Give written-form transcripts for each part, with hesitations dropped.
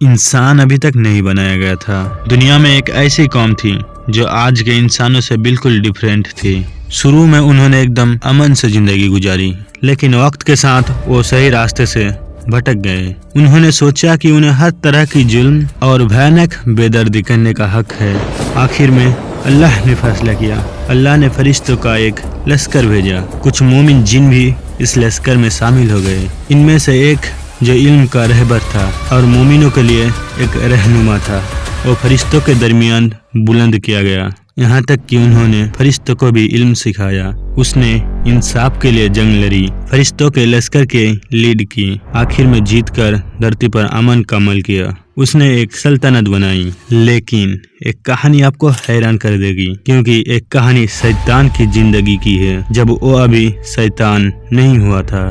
इंसान अभी तक नहीं बनाया गया था। दुनिया में एक ऐसी कौम थी जो आज के इंसानों से बिल्कुल डिफरेंट थी। शुरू में उन्होंने एकदम अमन से जिंदगी गुजारी, लेकिन वक्त के साथ वो सही रास्ते से भटक गए। उन्होंने सोचा कि उन्हें हर तरह की जुल्म और भयानक बेदर्दी करने का हक है। आखिर में अल्लाह ने फैसला किया। अल्लाह ने फरिश्तों का एक लश्कर भेजा। कुछ मोमिन जिन भी इस लश्कर में शामिल हो गए। इनमें से एक जो इल्म का रहबर था और मोमिनों के लिए एक रहनुमा था, वो फरिश्तों के दरमियान बुलंद किया गया, यहाँ तक कि उन्होंने फरिश्तों को भी इल्म सिखाया। उसने इंसाफ के लिए जंग लड़ी, फरिश्तों के लश्कर के लीड की, आखिर में जीतकर धरती पर अमन का अमल किया। उसने एक सल्तनत बनाई। लेकिन एक कहानी आपको हैरान कर देगी, क्योंकि एक कहानी शैतान की जिंदगी की है, जब वो अभी शैतान नहीं हुआ था।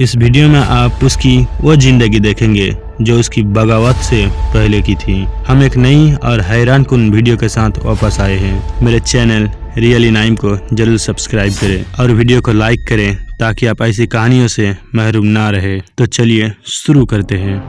इस वीडियो में आप उसकी वो जिंदगी देखेंगे जो उसकी बगावत से पहले की थी। हम एक नई और हैरान कुन वीडियो के साथ वापस आए हैं। मेरे चैनल रियली नाइम को जरूर सब्सक्राइब करें और वीडियो को लाइक करें ताकि आप ऐसी कहानियों से महरूम ना रहे। तो चलिए शुरू करते हैं।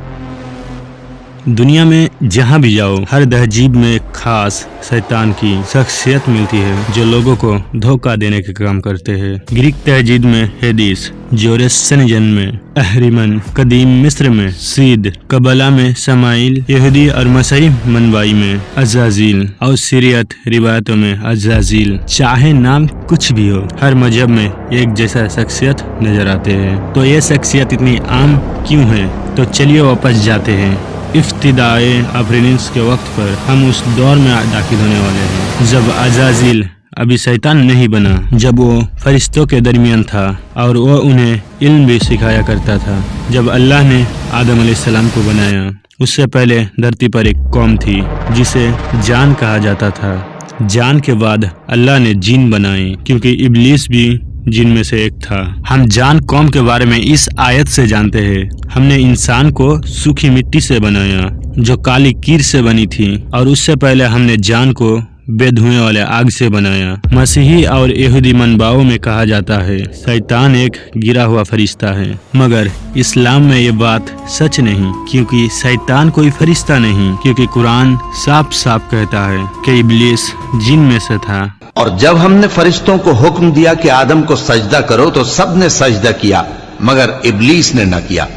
दुनिया में जहाँ भी जाओ, हर तहजीब में एक खास शैतान की शख्सियत मिलती है जो लोगों को धोखा देने के काम करते हैं। ग्रीक तहजीब में हेडिस, जोरेसनिजन में अहरिमन, कदीम मिस्र में सीद, कबला में समाइल, यहूदी और मसीही मनवाई में अजाजील और सीरियत रिवायतों में अजाजील। चाहे नाम कुछ भी हो, हर मजहब में एक जैसा शख्सियत नजर आते हैं। तो ये शख्सियत इतनी आम क्यों है? तो चलिए वापस जाते हैं। इफ्तिदाए अफरीनिस के वक्त पर हम उस दौर में दाखिल होने वाले हैं जब अजाजील अभी शैतान नहीं बना, जब वो फरिश्तों के दरमियान था और वो उन्हें इल्म भी सिखाया करता था। जब अल्लाह ने आदम अलैहिस्सलाम को बनाया, उससे पहले धरती पर एक कौम थी जिसे जान कहा जाता था। जान के बाद अल्लाह ने जिन बनाए, क्योंकि इब्लीस भी जिन में से एक था। हम जान कौम के बारे में इस आयत से जानते हैं। हमने इंसान को सूखी मिट्टी से बनाया जो काली कीर से बनी थी, और उससे पहले हमने जान को बेधुएं वाले आग से बनाया। मसीही और यहूदी मनबाओं में कहा जाता है शैतान एक गिरा हुआ फरिश्ता है, मगर इस्लाम में ये बात सच नहीं, क्योंकि शैतान कोई फरिश्ता नहीं, क्योंकि कुरान साफ साफ कहता है कि इब्लीस जिन में से था। और जब हमने फरिश्तों को हुक्म दिया कि आदम को सजदा करो तो सब ने सजदा किया, मगर इब्लीस ने न किया।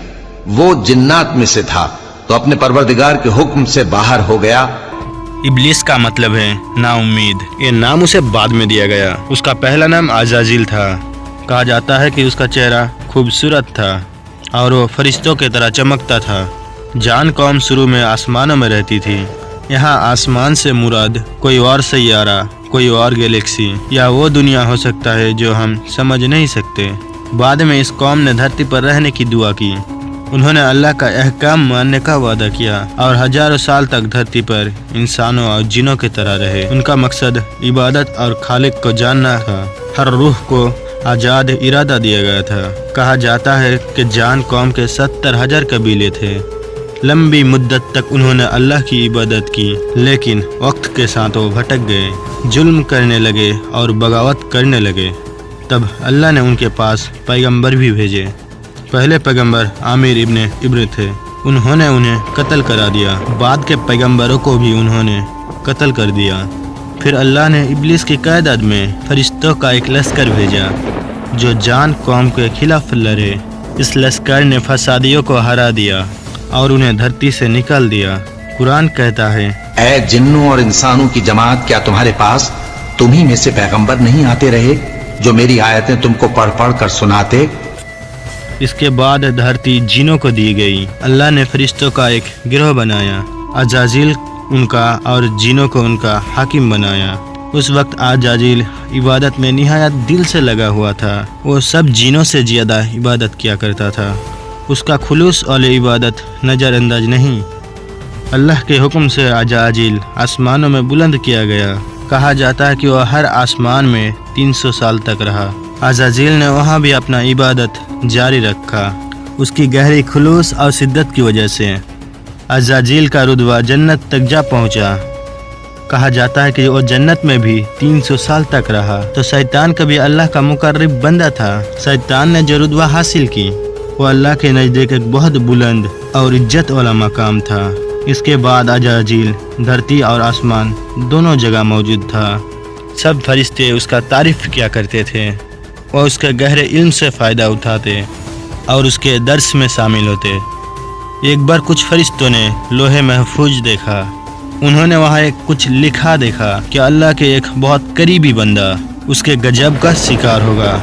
वो जिन्नात में से था तो अपने परवरदिगार के हुक्म से बाहर हो गया। इब्लीस का मतलब है नाउम्मीद। ये नाम उसे बाद में दिया गया। उसका पहला नाम अजाजील था। कहा जाता है कि उसका चेहरा खूबसूरत था और वो फरिश्तों की तरह चमकता था। जान कौम शुरू में आसमानों में रहती थी। यहाँ आसमान से मुराद कोई और सैयारा, कोई और गैलेक्सी या वो दुनिया हो सकता है जो हम समझ नहीं सकते। बाद में इस कौम ने धरती पर रहने की दुआ की। उन्होंने अल्लाह का अहकाम मानने का वादा किया और हजारों साल तक धरती पर इंसानों और जिनों की तरह रहे। उनका मकसद इबादत और खालिक को जानना था। हर रूह को आजाद इरादा दिया गया था। कहा जाता है कि जान कौम के 70,000 कबीले थे। लंबी मुद्दत तक उन्होंने अल्लाह की इबादत की, लेकिन वक्त के साथ वो भटक गए, जुल्म करने लगे और बगावत करने लगे। तब अल्लाह ने उनके पास पैगंबर भी भेजे। पहले पैगंबर आमिर इब्ने इब्र थे। उन्होंने उन्हें कत्ल करा दिया। बाद के पैगंबरों को भी उन्होंने कत्ल कर दिया। फिर अल्लाह ने इब्लीस की क़यादत में फरिश्तों का एक लश्कर भेजा जो जान कौम के खिलाफ लड़े। इस लश्कर ने फसादियों को हरा दिया और उन्हें धरती से निकाल दिया। कुरान कहता है, ऐ जिन्नों और इंसानों की जमात, क्या तुम्हारे पास तुम्ही में से पैगंबर नहीं आते रहे जो मेरी आयतें तुमको पढ़ पढ़ कर सुनाते? इसके बाद धरती जिनों को दी गई। अल्लाह ने फरिश्तों का एक गिरोह बनाया, अजाजील उनका और जिनों को उनका हाकिम बनाया। उस वक्त अजाजील इबादत में निहायत दिल से लगा हुआ था। वो सब जिनों से ज़्यादा इबादत किया करता था। उसका खुलूस और इबादत नज़रअंदाज नहीं। अल्लाह के हुक्म से अजाजील आसमानों में बुलंद किया गया। कहा जाता है कि वह हर आसमान में 300 साल तक रहा। अजाजील ने वहाँ भी अपना इबादत जारी रखा। उसकी गहरी खुलूस और शिद्दत की वजह से अजाजील का रुतबा जन्नत तक जा पहुँचा। कहा जाता है कि वो जन्नत में भी 300 साल तक रहा। तो शैतान कभी अल्लाह का मुकर्रब बंदा था। शैतान ने जो रुतबा हासिल की वो अल्लाह के नज़दीक एक बहुत बुलंद और इज्जत वाला मकाम था। इसके बाद अजाजील धरती और आसमान दोनों जगह मौजूद था। सब फरिश्ते उसका तारीफ किया करते थे। वह उसके गहरे इल्म से फ़ायदा उठाते और उसके दर्स में शामिल होते। एक बार कुछ फरिश्तों ने लोहे महफूज देखा। उन्होंने वहाँ एक कुछ लिखा देखा कि अल्लाह के एक बहुत करीबी बंदा उसके गजब का शिकार होगा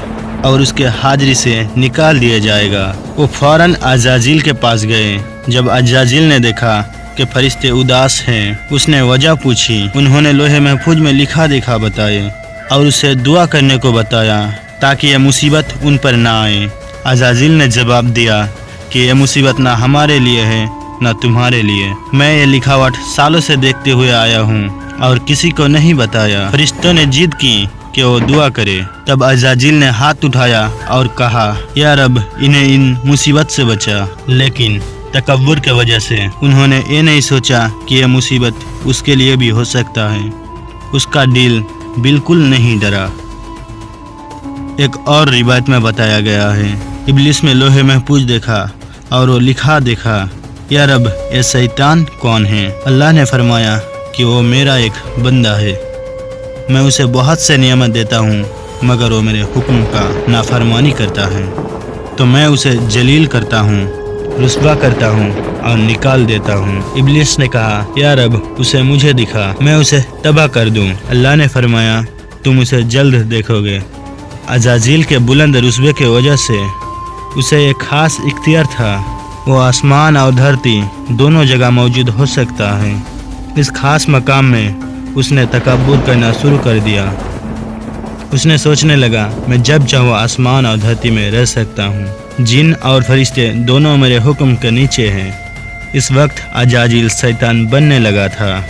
और उसके हाजिरी से निकाल दिया जाएगा। वो फौरन अजाजील के पास गए। जब अजाजील ने देखा कि फरिश्ते उदास हैं, उसने वजह पूछी। उन्होंने लोहे महफूज में लिखा देखा बताए और उसे दुआ करने को बताया ताकि यह मुसीबत उन पर ना आए। अजाजील ने जवाब दिया कि यह मुसीबत ना हमारे लिए है ना तुम्हारे लिए। मैं ये लिखावट सालों से देखते हुए आया हूँ और किसी को नहीं बताया। फरिश्तों ने जिद की कि वो दुआ करे। तब अजाजील ने हाथ उठाया और कहा, या रब, इन्हें इन मुसीबत से बचा। लेकिन तकब्बुर के वजह से उन्होंने ये नहीं सोचा कि यह मुसीबत उसके लिए भी हो सकता है। उसका दिल बिल्कुल नहीं डरा। एक और रिवायत में बताया गया है, इब्लिस में लोहे महफूज देखा और वो लिखा देखा, या रब, ये शैतान कौन है? अल्लाह ने फरमाया कि वो मेरा एक बंदा है। मैं उसे बहुत से नियमत देता हूँ मगर वो मेरे हुक्म का नाफरमानी करता है, तो मैं उसे जलील करता हूँ, रुस्वा करता हूँ और निकाल देता हूँ। इब्लिस ने कहा, या रब, उसे मुझे दिखा, मैं उसे तबाह कर दूँ। अल्लाह ने फरमाया, तुम उसे जल्द देखोगे। अजाजील के बुलंद रुस्बे के वजह से उसे एक खास इख्तियार था। वो आसमान और धरती दोनों जगह मौजूद हो सकता है। इस खास मकाम में उसने तकब्बुर करना शुरू कर दिया। उसने सोचने लगा, मैं जब चाहूँ आसमान और धरती में रह सकता हूँ। जिन और फरिश्ते दोनों मेरे हुक्म के नीचे हैं। इस वक्त अजाजील शैतान बनने लगा था,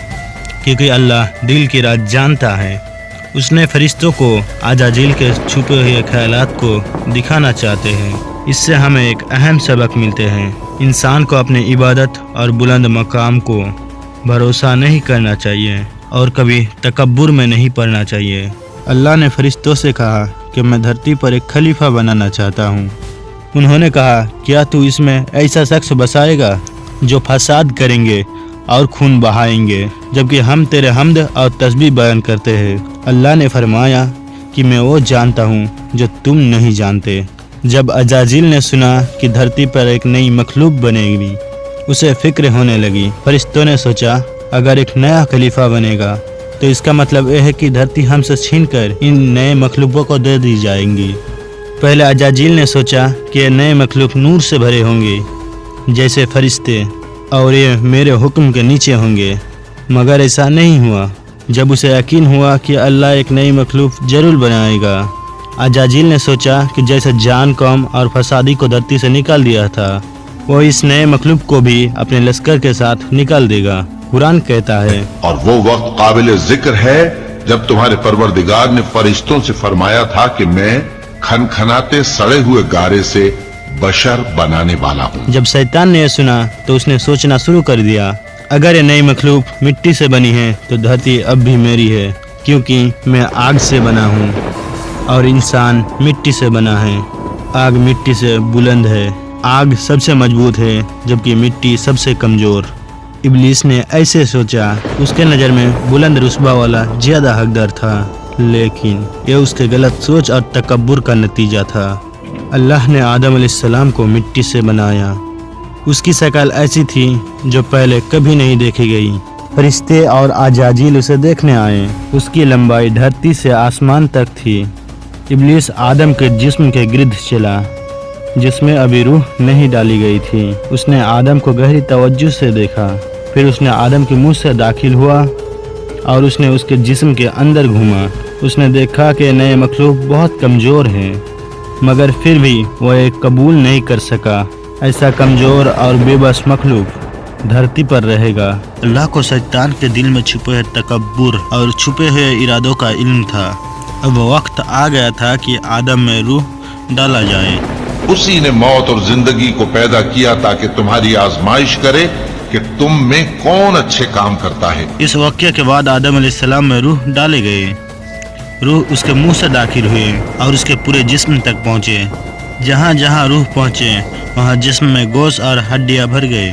क्योंकि अल्लाह दिल की राज जानता है। उसने फरिश्तों को अजाजील के छुपे हुए ख्यालात को दिखाना चाहते हैं। इससे हमें एक अहम सबक मिलते हैं। इंसान को अपनी इबादत और बुलंद मकाम को भरोसा नहीं करना चाहिए और कभी तकब्बुर में नहीं पड़ना चाहिए। अल्लाह ने फरिश्तों से कहा कि मैं धरती पर एक खलीफा बनाना चाहता हूँ। उन्होंने कहा, क्या तू इसमें ऐसा शख्स बसाएगा जो फसाद करेंगे और खून बहाएंगे, जबकि हम तेरे हम्द और तस्बीह बयान करते हैं। अल्लाह ने फरमाया कि मैं वो जानता हूँ जो तुम नहीं जानते। जब अजाजील ने सुना कि धरती पर एक नई मखलूक बनेगी, उसे फिक्र होने लगी। फरिश्तों ने सोचा, अगर एक नया खलीफा बनेगा तो इसका मतलब यह है कि धरती हमसे छीनकर इन नए मखलूकों को दे दी जाएंगी। पहले अजाजील ने सोचा कि ये नए मखलूक नूर से भरे होंगे जैसे फरिश्ते और ये मेरे हुक्म के नीचे होंगे, मगर ऐसा नहीं हुआ। जब उसे यकीन हुआ कि अल्लाह एक नई मखलूक जरूर बनाएगा, अजाजील ने सोचा कि जैसे जान कौम और फसादी को धरती से निकाल दिया था, वो इस नए मखलूक को भी अपने लश्कर के साथ निकाल देगा। कुरान कहता है, और वो वक्त काबिल जिक्र है जब तुम्हारे परवरदिगार ने फरिश्तों से फरमाया था कि मैं खनखनाते सड़े हुए गारे से बशर बनाने वाला हूँ। जब शैतान ने यह सुना तो उसने सोचना शुरू कर दिया, अगर ये नई मखलूक मिट्टी से बनी है तो धरती अब भी मेरी है, क्योंकि मैं आग से बना हूँ और इंसान मिट्टी से बना है। आग मिट्टी से बुलंद है, आग सबसे मजबूत है जबकि मिट्टी सबसे कमजोर। इब्लिस ने ऐसे सोचा। उसके नज़र में बुलंद रुस्बा वाला ज़्यादा हकदार था, लेकिन यह उसके गलत सोच और तकब्बुर का नतीजा था। अल्लाह ने आदम अलैहिस्सलाम को मिट्टी से बनाया। उसकी शक्ल ऐसी थी जो पहले कभी नहीं देखी गई। फरिश्ते और अजाजील उसे देखने आए। उसकी लंबाई धरती से आसमान तक थी। इब्लिस आदम के जिस्म के गिर्द चला जिसमें अभी रूह नहीं डाली गई थी। उसने आदम को गहरी तवज्जो से देखा। फिर उसने आदम के मुंह से दाखिल हुआ और उसने उसके जिस्म के अंदर घूमा। उसने देखा कि नए मखलूक बहुत कमज़ोर हैं, मगर फिर भी वह एक कबूल नहीं कर सका। ऐसा कमज़ोर और बेबस मखलूक धरती पर रहेगा। अल्लाह को शैतान के दिल में छुपे हुए तकब्बुर और छुपे हुए इरादों का इल्म था। अब वक्त आ गया था कि आदम में रूह डाला जाए। उसी ने मौत और जिंदगी को पैदा किया ताकि तुम्हारी आजमाइश करे कि तुम में कौन अच्छे काम करता है। इस वाक़ये के बाद आदम अलैहिस्सलाम में रूह डाले गए। रूह उसके मुंह से दाखिल हुए और उसके पूरे जिस्म तक पहुँचे। जहाँ जहाँ रूह पहुँचे वहाँ जिस्म में गोश्त और हड्डियाँ भर गए।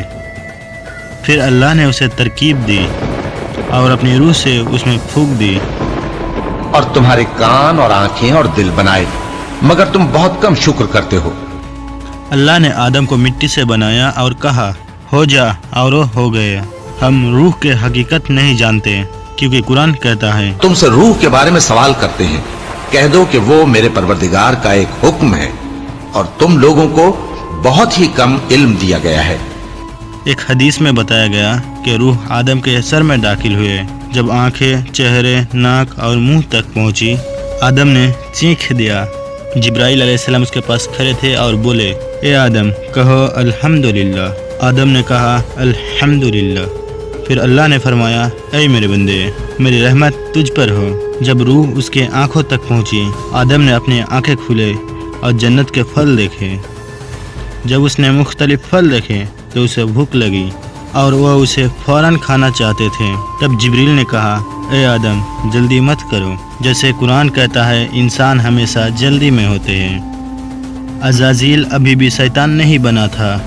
फिर अल्लाह ने उसे तरकीब दी और अपनी रूह से उसमें फूंक दी और तुम्हारे कान और आंखें और दिल बनाए, मगर तुम बहुत कम शुक्र करते हो। अल्लाह ने आदम को मिट्टी से बनाया और कहा हो जा, और वो हो गया। हम रूह के हकीकत नहीं जानते क्योंकि कुरान कहता है तुमसे रूह के बारे में सवाल करते हैं, कह दो कि वो मेरे परवरदिगार का एक हुक्म है और तुम लोगों को बहुत ही कम इल्म दिया गया है। एक हदीस में बताया गया कि रूह आदम के सर में दाखिल हुए। जब आंखें, चेहरे, नाक और मुंह तक पहुंची, आदम ने चीख दिया। जिब्राइल अलैहिस्सलाम उसके पास खड़े थे और बोले ए आदम कहो अल्हम्दुलिल्लाह। आदम ने कहा अल्हम्दुलिल्लाह। फिर अल्लाह ने फरमाया ऐ मेरे बंदे, मेरी रहमत तुझ पर हो। जब रूह उसके आंखों तक पहुंची, आदम ने अपनी आंखें खोले और जन्नत के फल देखे। जब उसने मुख्तलिफ फल देखे तो उसे भूख लगी और वह उसे फौरन खाना चाहते थे। तब जिब्रील ने कहा ए आदम जल्दी मत करो, जैसे कुरान कहता है इंसान हमेशा जल्दी में होते हैं। अज़ाज़ील अभी भी शैतान नहीं बना था,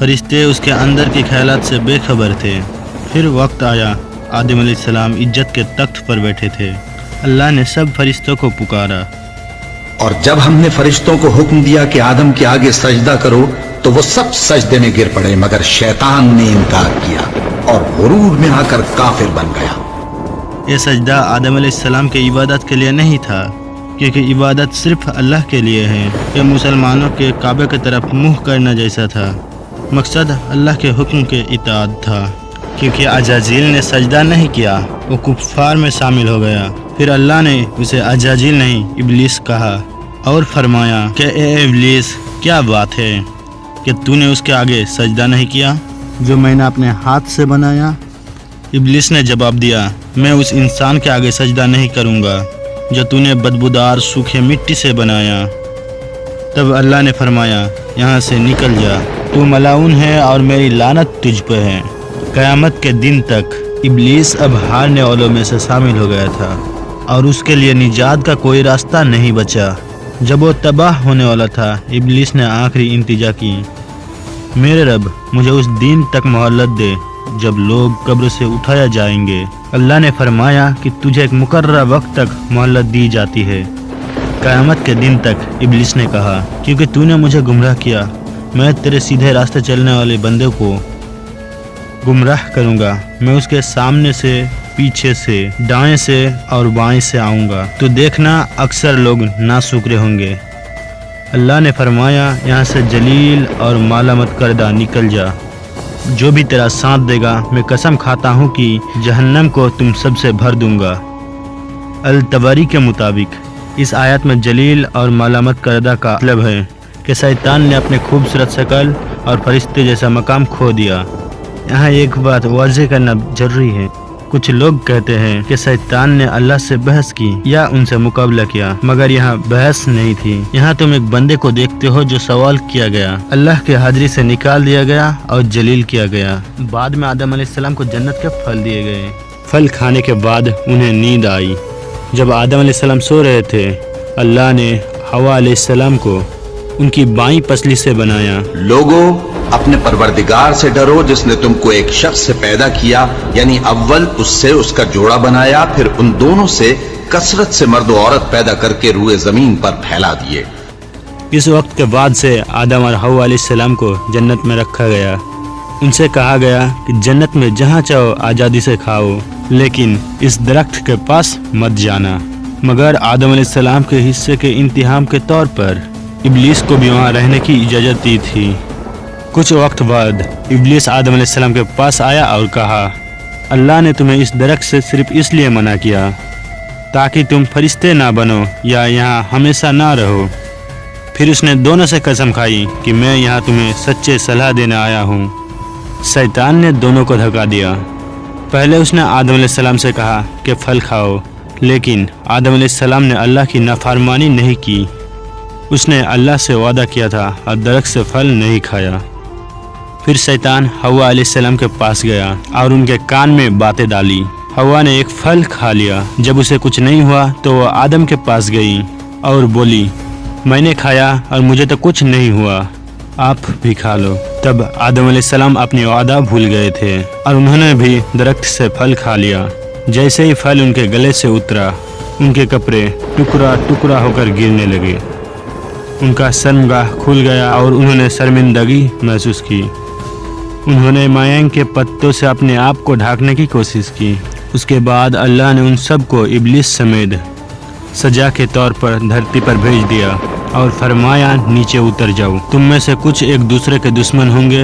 फरिश्ते उसके अंदर के ख्यालात से बेखबर थे। फिर वक्त आया, आदम अलैहिस्सलाम इज्जत के तख्त पर बैठे थे। अल्लाह ने सब फरिश्तों को पुकारा और जब हमने फरिश्तों को हुक्म दिया कि आदम के आगे सजदा करो तो वो सब सजदे में गिर पड़े, मगर शैतान ने इनकार किया और गुरूर में आकर काफिर बन गया। ये सजदा आदम अलैहिस्सलाम के इबादत के लिए नहीं था, क्योंकि इबादत सिर्फ अल्लाह के लिए है। ये मुसलमानों के काबे की तरफ मुंह करना जैसा था। मकसद अल्लाह के हुक्म के इताअत था। क्योंकि अज़ाज़ील ने सजदा नहीं किया, वो कुफ्फार में शामिल हो गया। फिर अल्लाह ने उसे अज़ाज़ील नहीं इब्लीस कहा और फरमाया कि ए इब्लीस, क्या बात है कि तूने उसके आगे सजदा नहीं किया जो मैंने अपने हाथ से बनाया। इब्लीस ने जवाब दिया मैं उस इंसान के आगे सजदा नहीं करूँगा जो तूने बदबूदार सूखे मिट्टी से बनाया। तब अल्लाह ने फरमाया यहाँ से निकल जा, तू मलाऊन है और मेरी लानत तुझ पर है। क़यामत के दिन तक इब्लीस अब हारने वालों में से शामिल हो गया था और उसके लिए निजात का कोई रास्ता नहीं बचा। जब वो तबाह होने वाला था, इब्लीस ने आखिरी इंतजा की, मेरे रब मुझे उस दिन तक मोहलत दे जब लोग कब्र से उठाया जाएंगे। अल्लाह ने फरमाया कि तुझे एक मुकर्रर वक्त तक मोहलत दी जाती है, क़यामत के दिन तक। इब्लीस ने कहा क्योंकि तूने मुझे गुमराह किया, मैं तेरे सीधे रास्ते चलने वाले बंदे को गुमराह करूँगा। मैं उसके सामने से, पीछे से, दाएं से और बाएं से आऊँगा। तो देखना अक्सर लोग नाशुक्र होंगे। अल्लाह ने फरमाया यहाँ से जलील और मालामत करदा निकल जा। जो भी तेरा साथ देगा मैं कसम खाता हूँ कि जहन्नम को तुम सबसे भर दूंगा। अल-तबरी के मुताबिक इस आयत में जलील और मालामत करदा का मतलब है कि शैतान ने अपने खूबसूरत शक्ल और फरिश्ते जैसा मकाम खो दिया। यहाँ एक बात वाज़ेह करना जरूरी है। कुछ लोग कहते हैं कि शैतान ने अल्लाह से बहस की या उनसे मुकाबला किया, मगर यहाँ बहस नहीं थी। यहाँ तुम एक बंदे को देखते हो जो सवाल किया गया, अल्लाह के हाजिरी से निकाल दिया गया और जलील किया गया। बाद में आदम अलैहिस्सलाम को जन्नत के फल दिए गए। फल खाने के बाद उन्हें नींद आई। जब आदम अलैहिस्सलाम सो रहे थे, अल्लाह ने हवा अलैहिस्सलाम को उनकी बाईं पसली से बनाया। लोगों, अपने परवरदिगार से डरो जिसने तुमको एक शख्स से पैदा किया, यानी अव्वल उससे उसका जोड़ा बनाया, फिर उन दोनों से कसरत से मर्द और औरत पैदा करके रूए जमीन पर फैला दिए। इस वक्त के बाद से आदम और हवा अलैहिस्सलाम को जन्नत में रखा गया। उनसे कहा गया कि जन्नत में जहाँ चाहो आज़ादी से खाओ, लेकिन इस दरख्त के पास मत जाना। मगर आदम अलैहिस्सलाम के हिस्से के इंतहाम के तौर पर इब्लीस को भी वहाँ रहने की इजाज़त दी थी। कुछ वक्त बाद इब्लीस आदम अलैहिस्सलाम के पास आया और कहा, अल्लाह ने तुम्हें इस दरख्त से सिर्फ इसलिए मना किया ताकि तुम फरिश्ते ना बनो या यहाँ हमेशा ना रहो। फिर उसने दोनों से कसम खाई कि मैं यहाँ तुम्हें सच्चे सलाह देने आया हूँ। शैतान ने दोनों को धक्का दिया। पहले उसने आदम अलैहिस्सलाम से कहा कि फल खाओ, लेकिन आदम अलैहिस्सलाम ने अल्लाह की नाफरमानी नहीं की। उसने अल्लाह से वादा किया था और दरख्त से फल नहीं खाया। फिर शैतान हवा अलैहिस्सलाम के पास गया और उनके कान में बातें डाली। हवा ने एक फल खा लिया। जब उसे कुछ नहीं हुआ तो वह आदम के पास गई और बोली, मैंने खाया और मुझे तो कुछ नहीं हुआ, आप भी खा लो। तब आदम अलैहिस्सलाम अपनी वादा भूल गए थे और उन्होंने भी दरख्त से फल खा लिया। जैसे ही फल उनके गले से उतरा, उनके कपड़े टुकड़ा टुकड़ा होकर गिरने लगे। उनका शर्मगाह खुल गया और उन्होंने शर्मिंदगी महसूस की। उन्होंने मायांग के पत्तों से अपने आप को ढांकने की कोशिश की। उसके बाद अल्लाह ने उन सब को इब्लिस समेत सजा के तौर पर धरती पर भेज दिया और फरमाया, नीचे उतर जाओ। तुम में से कुछ एक दूसरे के दुश्मन होंगे।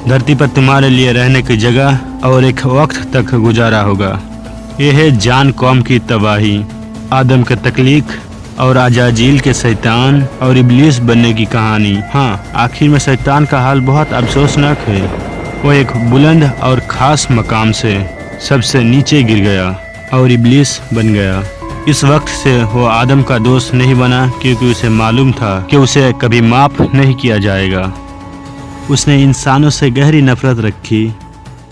धरती पर तुम्हारे लिए रहने की जगह और एक वक्त तक गुजारा होगा। यह है जान कौम की तबाही, आदम के तकलीक और अजाजील के शैतान और इब्लिस बनने की कहानी। हाँ, आखिर में शैतान का हाल बहुत अफसोसनाक है। वो एक बुलंद और खास मकाम से सबसे नीचे गिर गया और इब्लिस बन गया। इस वक्त से वो आदम का दोस्त नहीं बना, क्योंकि उसे मालूम था कि उसे कभी माफ नहीं किया जाएगा। उसने इंसानों से गहरी नफरत रखी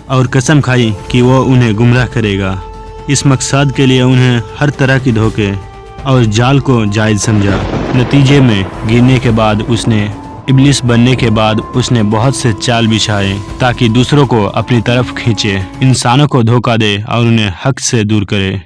और कसम खाई कि वो उन्हें गुमराह करेगा। इस मकसद के लिए उन्हें हर तरह की धोखे और जाल को जायज़ समझा। नतीजे में गिरने के बाद उसने इब्लिस बनने के बाद उसने बहुत से चाल बिछाए ताकि दूसरों को अपनी तरफ खींचे, इंसानों को धोखा दे और उन्हें हक से दूर करे।